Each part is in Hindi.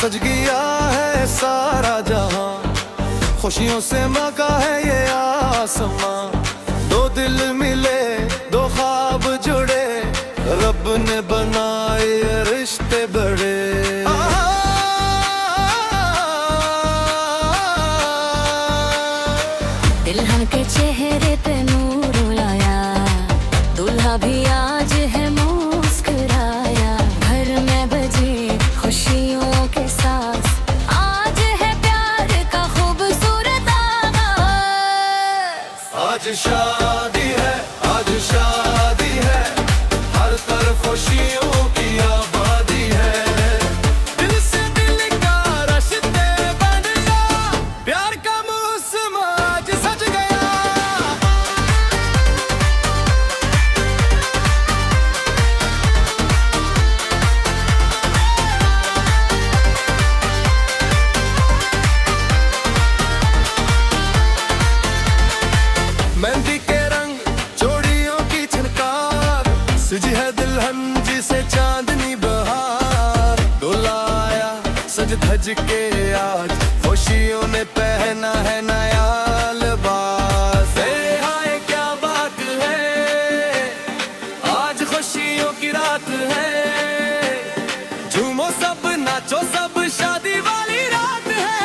सज गया है सारा जहां, खुशियों से मका है ये आसमां। दो दिल मिले, दो ख्वाब जुड़े, रब ने बनाए रिश्ते बड़े। दुल्हन के चेहरे पे नूर लाया, दूल्हा भी आज है मुस्कुराया। घर में बजे खुशियों के साथ, आज है प्यार का खूबसूरत आगाज़। आज शादी है, आज शादी है, हर तरफ खुशियों की आबादी है। दिल से दिल का रिश्ते बन गया, प्यार का मौसम आज सज गया। मेहंदी के रंग, चूड़ियों की छनकार, सजी है दुल्हन जिसे चांदनी बहार। दूल्हा आया सज धज के आज, खुशियों ने पहना है नया लिबास। हाय क्या बात है, आज खुशियों की रात है। झूमो सब, नाचो सब, शादी वाली रात है।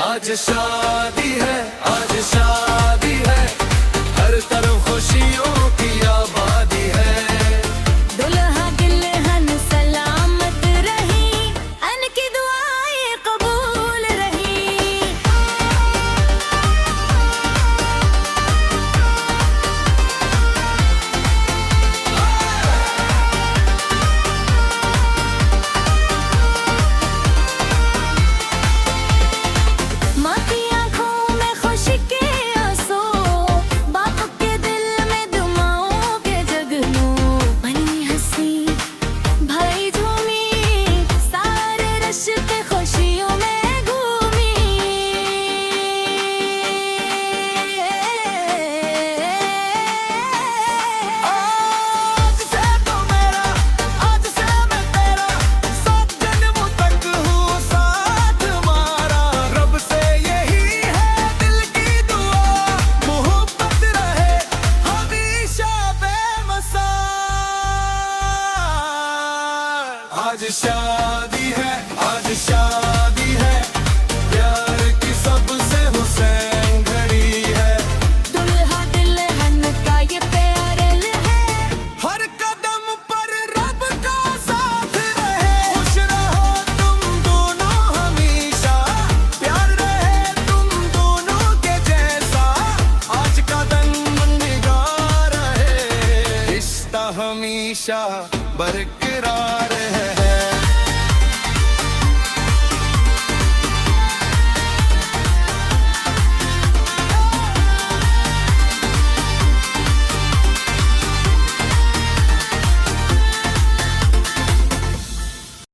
आज शादी है, आज शादी है, हर तरफ खुशियों की आबादी है। दुल्हा दुल्हन सलामत रही, अनकी दुआएं कबूल रही। माँ की आंखों में खुशी के आंसू, बाप के दिल में दुआओं के जगनू। बनी हंसी भाई झूमी, सारे रिश्ते खुशियों में घूमी। आज से तो मेरा, आज से मैं तेरा, 7 जन्मों तक हूँ साथ हमारा। रब से यही है दिल की दुआ, मोहब्बत रहे हमेशा बेमसाल। आज शादी है, आज शादी है, प्यार की सबसे हुसैन घड़ी है। दुल्हा दुल्हन का ये प्यार है, हर कदम पर रब का साथ रहे। खुश रहो तुम दोनों हमेशा, प्यार रहे तुम दोनों के जैसा। आज का दिन निगाह रहे, रिश्ता हमेशा बरकरार